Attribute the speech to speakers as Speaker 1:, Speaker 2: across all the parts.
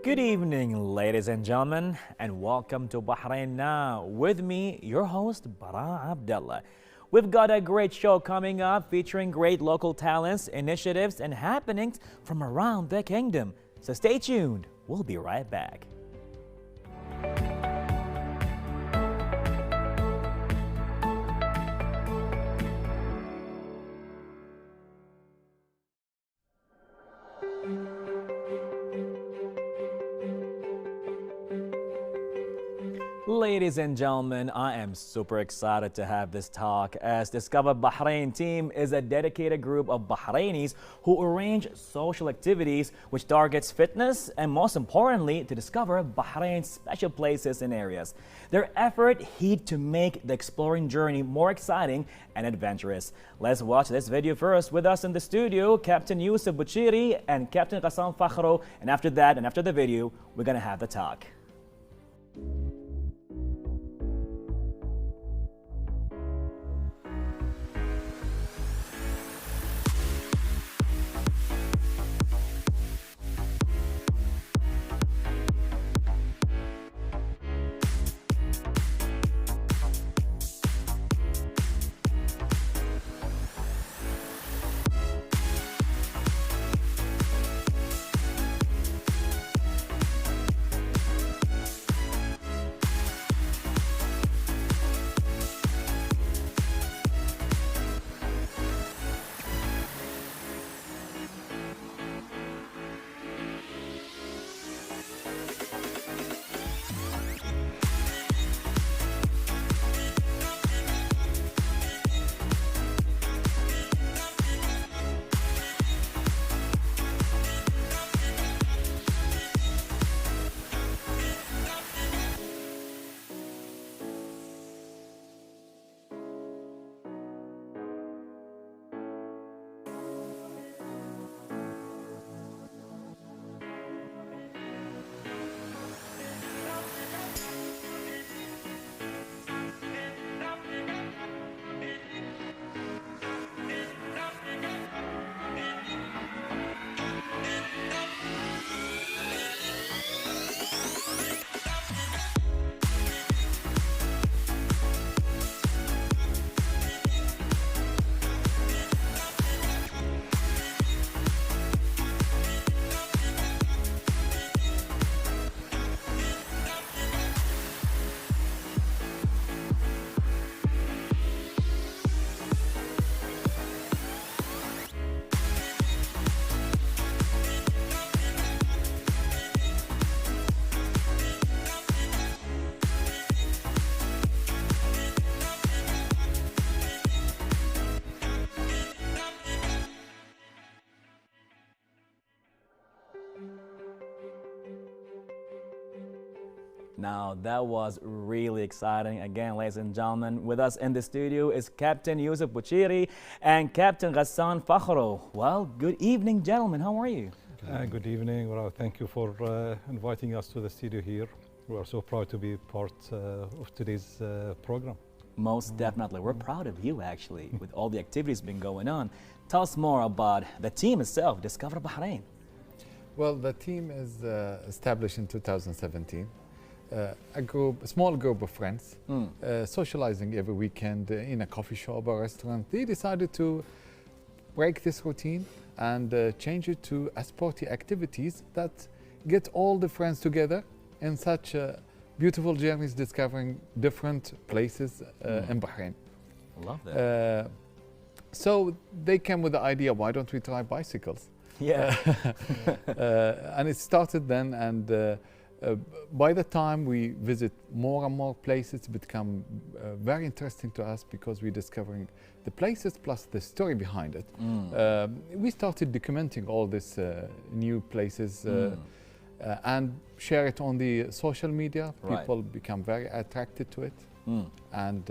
Speaker 1: Good evening, ladies and gentlemen, and welcome to Bahrain Now. With me, your host, Bara Abdullah. We've got a great show coming up featuring great local talents, initiatives, and happenings from around the kingdom. So stay tuned. We'll be right back. Ladies and gentlemen, I am super excited to have this talk as Discover Bahrain team is a dedicated group of Bahrainis who arrange social activities which targets fitness and most importantly to discover Bahrain's special places and areas. Their effort heed to make the exploring journey more exciting and adventurous. Let's watch this video first. With us in the studio, Captain Yusuf Buchiri and Captain Ghassan Fakhro, and after that and after the video, we're gonna have the talk. Now that was really exciting. Again, ladies and gentlemen, with us in the studio is Captain Yusuf Buchiri and Captain Ghassan Fakhro. Well, good evening, gentlemen. How are you?
Speaker 2: Good evening. Well, thank you for inviting us to the studio here. We are so proud to be part of today's program.
Speaker 1: Most definitely. We're proud of you, actually, with all the activities been going on. Tell us more about the team itself, Discover Bahrain.
Speaker 3: Well, the team is established in 2017. A small group of friends socializing every weekend in a coffee shop or restaurant. They decided to break this routine and change it to a sporty activities that get all the friends together in such beautiful journeys discovering different places in Bahrain.
Speaker 1: I love that.
Speaker 3: So they came with the idea, why don't we try bicycles?
Speaker 1: Yeah.
Speaker 3: And it started then, and by the time we visit more and more places, it become very interesting to us because we're discovering the places plus the story behind it. We started documenting all these new places and share it on the social media.
Speaker 1: Right.
Speaker 3: People become very attracted to it, and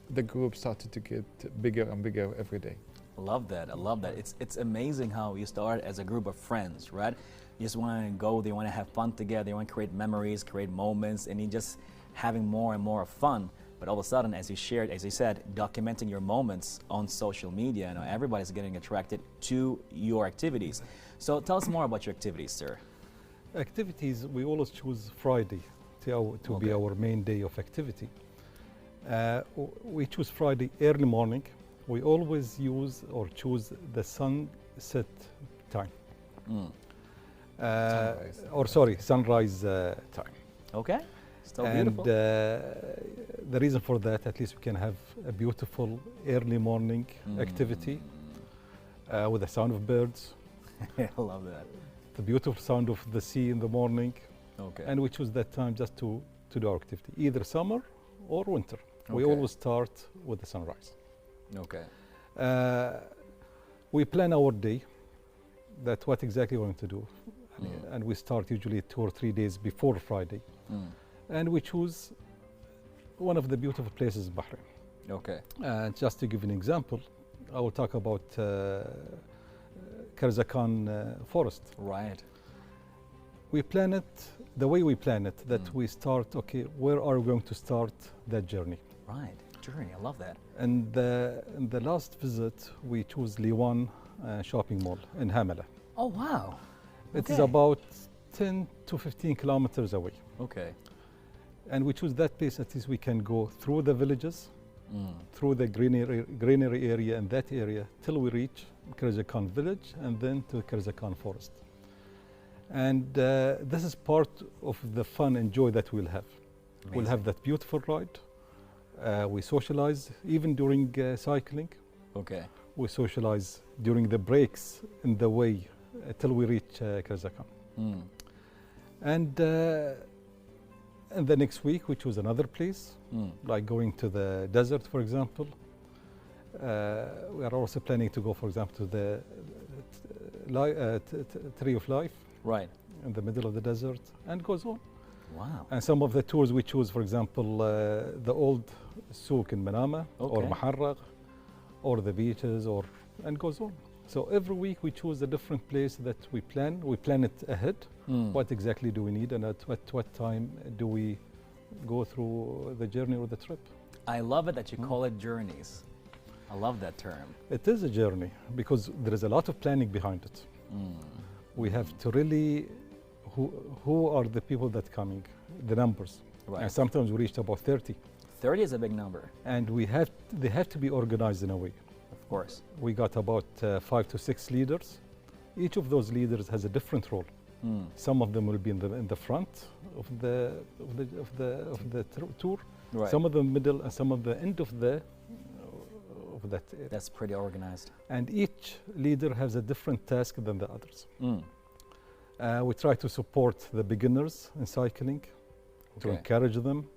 Speaker 3: the group started to get bigger and bigger every day.
Speaker 1: Love that. I love that. It's amazing how you start as a group of friends, right? You just want to go, they want to have fun together, they want to create memories, create moments, and you just having more and more fun. But all of a sudden, as you shared, as you said, documenting your moments on social media, you know, everybody's getting attracted to your activities. So tell us more about your activities, sir.
Speaker 2: Activities, we always choose Friday to be our main day of activity. We choose Friday early morning. We always use or choose the sunset time. Sunrise time.
Speaker 1: Okay, still
Speaker 2: And
Speaker 1: beautiful.
Speaker 2: the reason for that, at least we can have a beautiful early morning activity with the sound of birds,
Speaker 1: I love that.
Speaker 2: the beautiful sound of the sea in the morning.
Speaker 1: Okay.
Speaker 2: And we choose that time just to do our activity, either summer or winter. We
Speaker 1: Okay.
Speaker 2: always start with the sunrise.
Speaker 1: Okay.
Speaker 2: We plan our day, that what exactly we want to do. And we start usually 2 or 3 days before Friday. And we choose one of the beautiful places in Bahrain.
Speaker 1: Okay.
Speaker 2: Just to give an example, I will talk about Karzak Forest.
Speaker 1: Right.
Speaker 2: We plan it, the way we plan it, that we start, okay, where are we going to start that journey?
Speaker 1: Right. Journey. I love that.
Speaker 2: And in the last visit, we chose Liwan shopping mall in Hamala.
Speaker 1: Oh wow.
Speaker 2: It is
Speaker 1: Okay.
Speaker 2: about 10 to 15 kilometers away.
Speaker 1: Okay.
Speaker 2: And we choose that place, at least we can go through the villages, through the greenery area in that area, till we reach Karzak village and then to Karzak Forest. And this is part of the fun and joy that we'll have. We'll have that beautiful ride. We socialize even during cycling.
Speaker 1: Okay.
Speaker 2: We socialize during the breaks in the way till we reach Karzak. And the next week we choose another place, like going to the desert, for example. We are also planning to go, for example, to the Tree of Life.
Speaker 1: Right.
Speaker 2: In the middle of the desert, and goes on.
Speaker 1: Wow.
Speaker 2: And some of the tours we choose, for example, the old souk in Manama, or Maharraq, or the beaches, and goes on. So every week we choose a different place that we plan. We plan it ahead. What exactly do we need, and at what time do we go through the journey or the trip?
Speaker 1: I love it that you call it journeys. I love that term.
Speaker 2: It is a journey because there is a lot of planning behind it. We have to really, who are the people that coming, the numbers.
Speaker 1: Right.
Speaker 2: And sometimes we reached about 30.
Speaker 1: 30 is a big number.
Speaker 2: And they have to be organized in a way.
Speaker 1: Of course.
Speaker 2: We got about 5 to 6 leaders. Each of those leaders has a different role. Some of them will be in the front of the tour.
Speaker 1: Right.
Speaker 2: Some of the middle, and some of the end of that area.
Speaker 1: That's pretty organized.
Speaker 2: And each leader has a different task than the others. We try to support the beginners in cycling, to encourage them,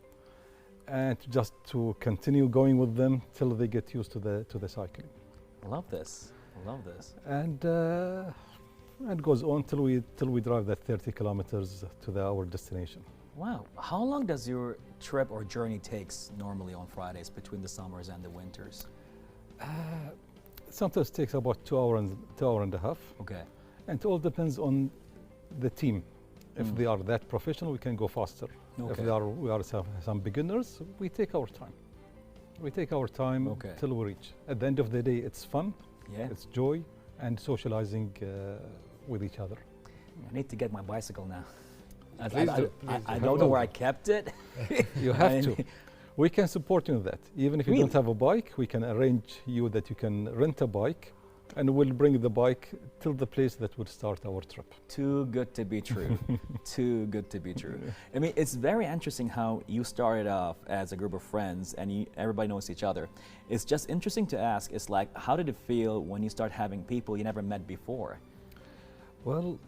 Speaker 2: and just to continue going with them till they get used to the cycling.
Speaker 1: I love this. I love this.
Speaker 2: And it goes on till we drive that 30 kilometers to our destination.
Speaker 1: Wow. How long does your trip or journey takes normally on Fridays between the summers and the winters?
Speaker 2: Sometimes it takes about 2 hours and a half.
Speaker 1: Okay.
Speaker 2: And it all depends on the team. If they are that professional, we can go faster. If we are some beginners, we take our time. We take our time till we reach. At the end of the day, it's fun, it's joy, and socializing with each other.
Speaker 1: I need to get my bicycle now.
Speaker 3: Please
Speaker 1: I don't know where I kept it.
Speaker 2: You have to. We can support you in that. Even if you don't have a bike, we can arrange you that you can rent a bike, and we'll bring the bike till the place that will start our trip.
Speaker 1: Too good to be true. Too good to be true. I mean, it's very interesting how you started off as a group of friends and everybody knows each other. It's just interesting to ask, it's like, how did it feel when you start having people you never met before?
Speaker 2: Well,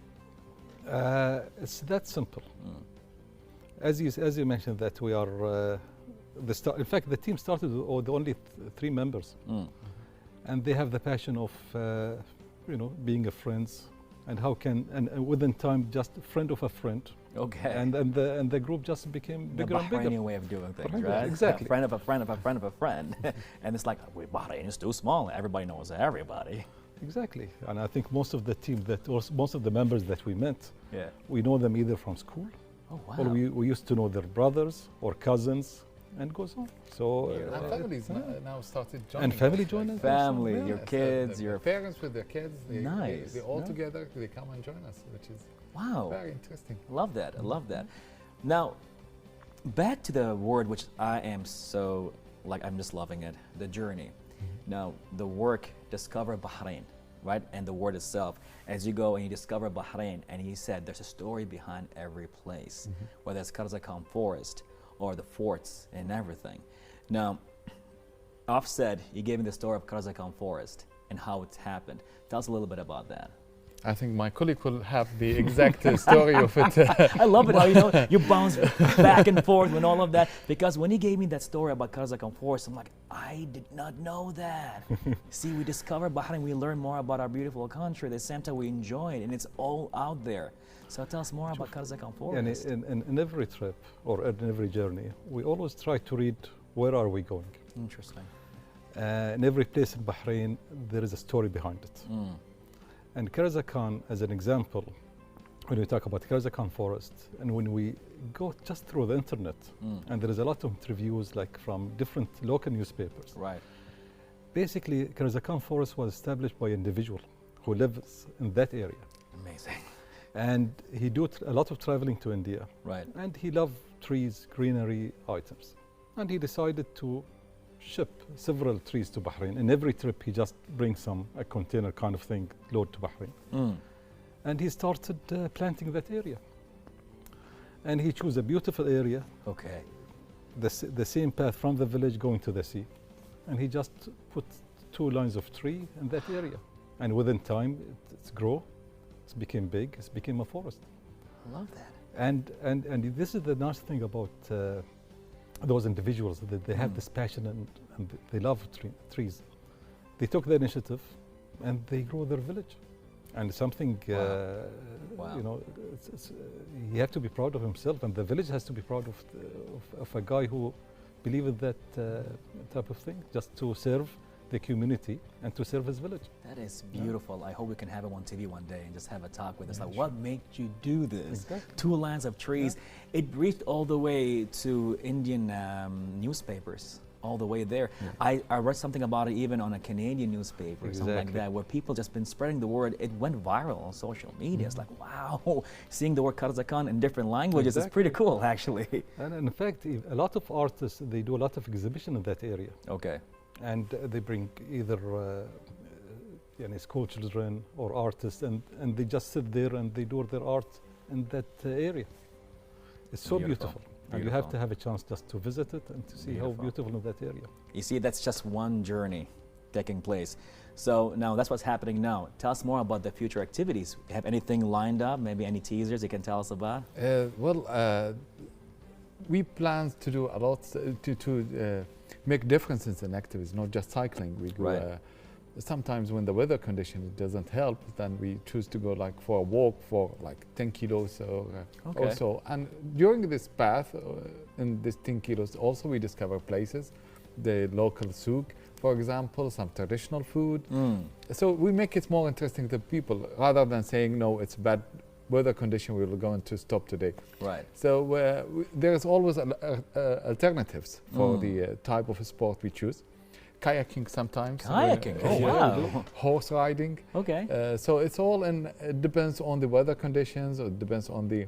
Speaker 2: it's that simple. As you mentioned that we are, in fact, the team started with only 3 members. And they have the passion of, being a friends, and within time, just a friend of a friend.
Speaker 1: Okay.
Speaker 2: And the group just became bigger and bigger.
Speaker 1: The Bahraini way of doing things, right?
Speaker 2: Exactly.
Speaker 1: A friend of a friend of a friend of a friend. And it's like, Bahrain is too small. Everybody knows everybody.
Speaker 2: Exactly. And I think most of the team, most of the members that we met, we know them either from school,
Speaker 1: Oh, wow.
Speaker 2: or we used to know their brothers or cousins and goes on. So
Speaker 3: And families now started joining.
Speaker 2: and family
Speaker 3: us,
Speaker 2: join
Speaker 3: like,
Speaker 2: us.
Speaker 1: Family,
Speaker 2: also.
Speaker 1: your
Speaker 3: Yes,
Speaker 1: kids,
Speaker 3: the
Speaker 1: your
Speaker 3: parents with their kids,
Speaker 1: Nice.
Speaker 3: they all
Speaker 2: Yeah.
Speaker 3: together, they come and join us, which is
Speaker 1: wow.
Speaker 3: very interesting.
Speaker 1: Love that. I love that. Now, back to the word which I am so I'm just loving it, the journey. Now, the work Discover Bahrain, right? And the word itself, as you go and you discover Bahrain, and he said there's a story behind every place, whether it's Karzak Forest or the forts and everything. Now, Off said you gave me the story of Karzak Forest and how it's happened. Tell us a little bit about that.
Speaker 3: I think my colleague will have the exact story of it.
Speaker 1: I love it how you bounce back and forth and all of that, because when he gave me that story about Karzak Forest, I'm like, I did not know that. See, we discovered Bahrain, we learned more about our beautiful country, the same time we enjoy it, and it's all out there. So tell us more about Karzak Forest.
Speaker 2: And in every trip or in every journey, we always try to read where are we going.
Speaker 1: Interesting.
Speaker 2: In every place in Bahrain, there is a story behind it. And Karzak, as an example, when we talk about Karzak Forest, and when we go just through the internet, and there is a lot of interviews like from different local newspapers.
Speaker 1: Right.
Speaker 2: Basically, Karzak Forest was established by an individual who lives in that area.
Speaker 1: Amazing.
Speaker 2: And he do a lot of traveling to India.
Speaker 1: Right.
Speaker 2: And he loved trees, greenery items. And he decided to ship several trees to Bahrain. In every trip, he just brings a container kind of thing, load to Bahrain. And he started planting that area. And he chose a beautiful area,
Speaker 1: Okay.
Speaker 2: the same path from the village going to the sea. And he just put 2 lines of tree in that area. And within time, it's grow, it became big, it became a forest.
Speaker 1: I love that.
Speaker 2: And this is the nice thing about those individuals, that they have this passion and they love trees. They took the initiative and they grew their village. And something,
Speaker 1: Wow.
Speaker 2: you know, he has to be proud of himself, and the village has to be proud of a guy who believed in that type of thing, just to serve the community and to serve his village.
Speaker 1: That is beautiful. I hope we can have him on TV one day and just have a talk with us. Like, what made you do this?
Speaker 2: Exactly.
Speaker 1: 2 lines of trees. It reached all the way to Indian newspapers, all the way there. I read something about it even on a Canadian newspaper, something like that, where people just been spreading the word. It went viral on social media. It's like, wow, seeing the word Karzak in different languages is pretty cool, actually.
Speaker 2: And in fact, a lot of artists, they do a lot of exhibition in that area.
Speaker 1: Okay.
Speaker 2: And they bring either school children or artists, and they just sit there and they do their art in that area. It's so beautiful. And you have to have a chance just to visit it and to see how beautiful in that area.
Speaker 1: You see, that's just one journey taking place. So now that's what's happening now. Tell us more about the future activities. Have anything lined up? Maybe any teasers you can tell us about?
Speaker 3: We plan to do a lot to make differences in activities, not just cycling. We go, sometimes when the weather condition doesn't help, then we choose to go like for a walk for like 10 kilos or so. And during this path, in this 10 kilos, also we discover places, the local souk, for example, some traditional food. So we make it more interesting to people rather than saying, no, it's bad weather condition, we will go to stop today.
Speaker 1: Right.
Speaker 3: So there's always alternatives for the type of sport we choose. Kayaking sometimes.
Speaker 1: Kayaking, oh wow.
Speaker 3: Horse riding.
Speaker 1: Okay.
Speaker 3: So it's all it depends on the weather conditions, or it depends on the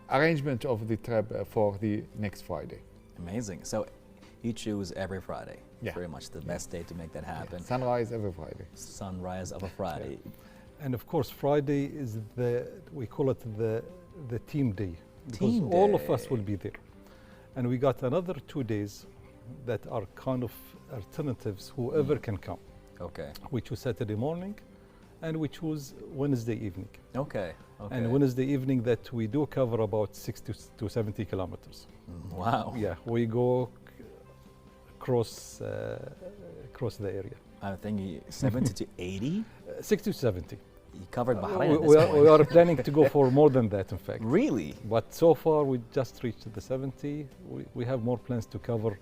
Speaker 3: arrangement of the trip for the next Friday.
Speaker 1: Amazing. So you choose every Friday.
Speaker 3: Yeah.
Speaker 1: Very much the best day to make that happen.
Speaker 3: Yeah. Sunrise every Friday.
Speaker 1: Sunrise of a Friday.
Speaker 2: And of course, Friday is we call it the team day, because
Speaker 1: Team
Speaker 2: all of
Speaker 1: day.
Speaker 2: us will be there. And we got another 2 days that are kind of alternatives, whoever can come.
Speaker 1: Okay.
Speaker 2: We choose Saturday morning, and we choose Wednesday evening.
Speaker 1: Okay. Okay.
Speaker 2: And Wednesday evening that we do cover about 60 to 70 kilometers.
Speaker 1: Wow.
Speaker 2: Yeah, we go across the area.
Speaker 1: I'm thinking 70 to 80?
Speaker 2: 60 to 70.
Speaker 1: You covered Bahrain at this
Speaker 2: We
Speaker 1: point.
Speaker 2: are planning to go for more than that, in fact.
Speaker 1: Really?
Speaker 2: But so far, we just reached the 70. We have more plans to cover,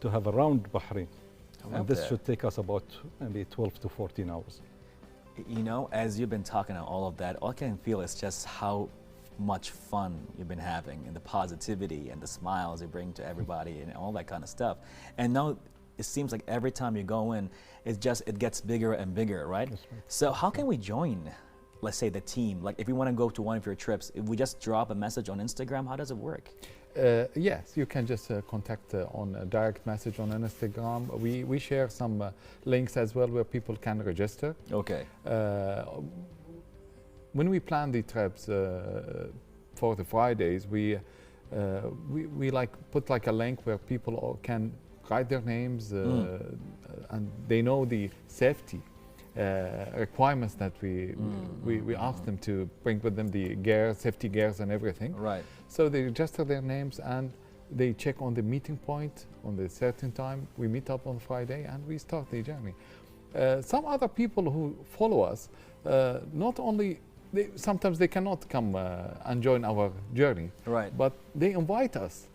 Speaker 2: to have around Bahrain. And this should take us about maybe 12 to 14 hours.
Speaker 1: You know, as you've been talking about all of that, all I can feel is just how much fun you've been having and the positivity and the smiles you bring to everybody and all that kind of stuff. And now it seems like every time you go in, it gets bigger and bigger, right?
Speaker 2: That's right.
Speaker 1: So how can we join, let's say, the team? Like if we want to go to one of your trips, if we just drop a message on Instagram, how does it work?
Speaker 3: Yes, you can just contact on a direct message on Instagram. We share some links as well where people can register.
Speaker 1: Okay.
Speaker 3: When we plan the trips for the Fridays, we like put like a link where people all can write their names and they know the safety requirements that we ask them to bring with them, the gear, safety gears and everything.
Speaker 1: Right.
Speaker 3: So they register their names and they check on the meeting point on the certain time. We meet up on Friday and we start the journey. Some other people who follow us, not only sometimes they cannot come and join our journey,
Speaker 1: Right.
Speaker 3: but they invite us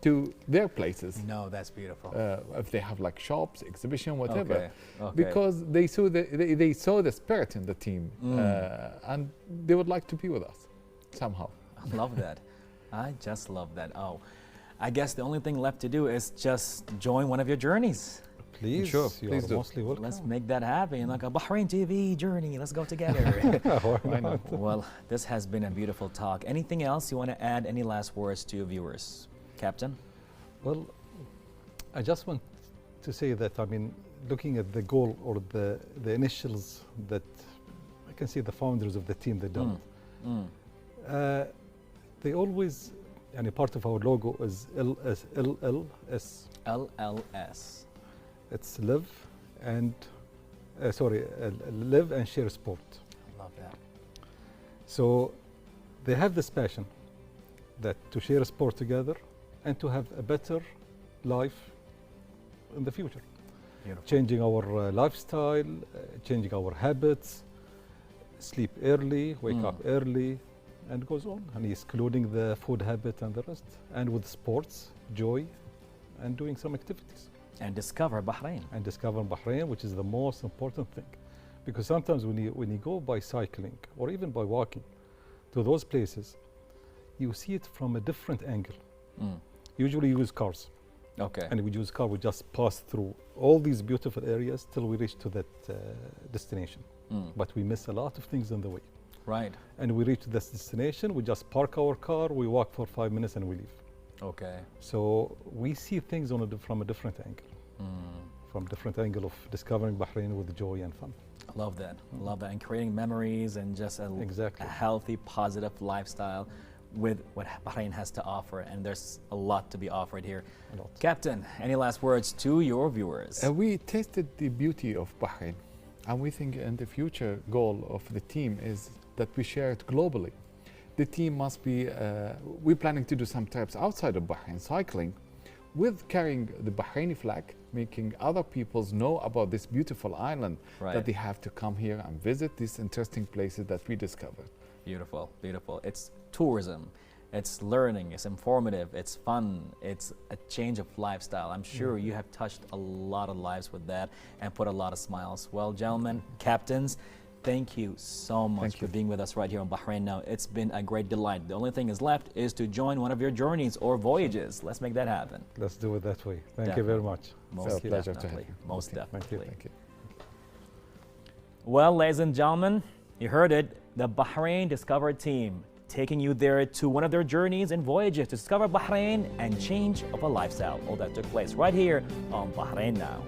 Speaker 3: to their places.
Speaker 1: No, that's beautiful.
Speaker 3: If they have like shops, exhibition, whatever,
Speaker 1: Okay. Okay.
Speaker 3: because they saw the spirit in the team, and they would like to be with us somehow.
Speaker 1: I love that. I just love that. Oh, I guess the only thing left to do is just join one of your journeys.
Speaker 2: Please,
Speaker 3: Sure,
Speaker 2: you
Speaker 3: please
Speaker 2: are
Speaker 3: do.
Speaker 2: mostly welcome.
Speaker 1: Let's make that happen. Like a Bahrain TV journey. Let's go together.
Speaker 3: Why not?
Speaker 1: Well, this has been a beautiful talk. Anything else you want to add? Any last words to your viewers? Captain?
Speaker 2: Well, I just want to say that, I mean, looking at the goal or the initials that I can see the founders of the team, they done. They always, and a part of our logo is LLS.
Speaker 1: LLS.
Speaker 2: It's live and, live and share sport.
Speaker 1: I love that.
Speaker 2: So they have this passion that to share sport together and to have a better life in the future.
Speaker 1: Beautiful.
Speaker 2: Changing our lifestyle, changing our habits, sleep early, wake up early, and goes on. And excluding the food habit and the rest. And with sports, joy, and doing some activities.
Speaker 1: And discover Bahrain.
Speaker 2: And discover Bahrain, which is the most important thing. Because sometimes when you go by cycling or even by walking to those places, you see it from a different angle. Usually you use cars.
Speaker 1: Okay.
Speaker 2: And we use car, we just pass through all these beautiful areas till we reach to that destination. But we miss a lot of things on the way.
Speaker 1: Right.
Speaker 2: And we reach this destination, we just park our car, we walk for 5 minutes and we leave.
Speaker 1: Okay.
Speaker 2: So we see things from a different angle. From different angle of discovering Bahrain with joy and fun.
Speaker 1: I love that. I love that. And creating memories and just a healthy, positive lifestyle with what Bahrain has to offer. And there's a lot to be offered here.
Speaker 2: A lot.
Speaker 1: Captain, any last words to your viewers?
Speaker 3: We tasted the beauty of Bahrain, and we think in the future goal of the team is that we share it globally. The team must be, we're planning to do some trips outside of Bahrain, cycling, with carrying the Bahraini flag, making other peoples know about this beautiful island, that they have to come here and visit these interesting places that we discovered.
Speaker 1: Beautiful, beautiful. It's tourism, it's learning, it's informative, it's fun, it's a change of lifestyle. I'm sure you have touched a lot of lives with that and put a lot of smiles. Well, gentlemen, captains, thank you so much for being with us right here on Bahrain Now. It's been a great delight. The only thing is left is to join one of your journeys or voyages. Let's make that happen.
Speaker 2: Let's do it that way. Thank you very much.
Speaker 1: Most
Speaker 3: pleasure to
Speaker 1: definitely.
Speaker 3: have you.
Speaker 1: Most definitely.
Speaker 3: Thank you.
Speaker 1: Well, ladies and gentlemen, you heard it. The Bahrain Discover team taking you there to one of their journeys and voyages to discover Bahrain and change of a lifestyle. All that took place right here on Bahrain Now.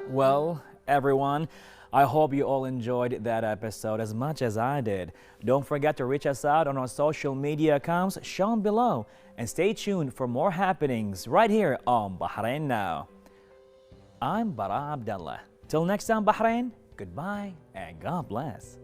Speaker 1: Well, everyone, I hope you all enjoyed that episode as much as I did. Don't forget to reach us out on our social media accounts shown below and stay tuned for more happenings right here on Bahrain Now. I'm Bara Abdallah. Till next time, Bahrain, goodbye and God bless.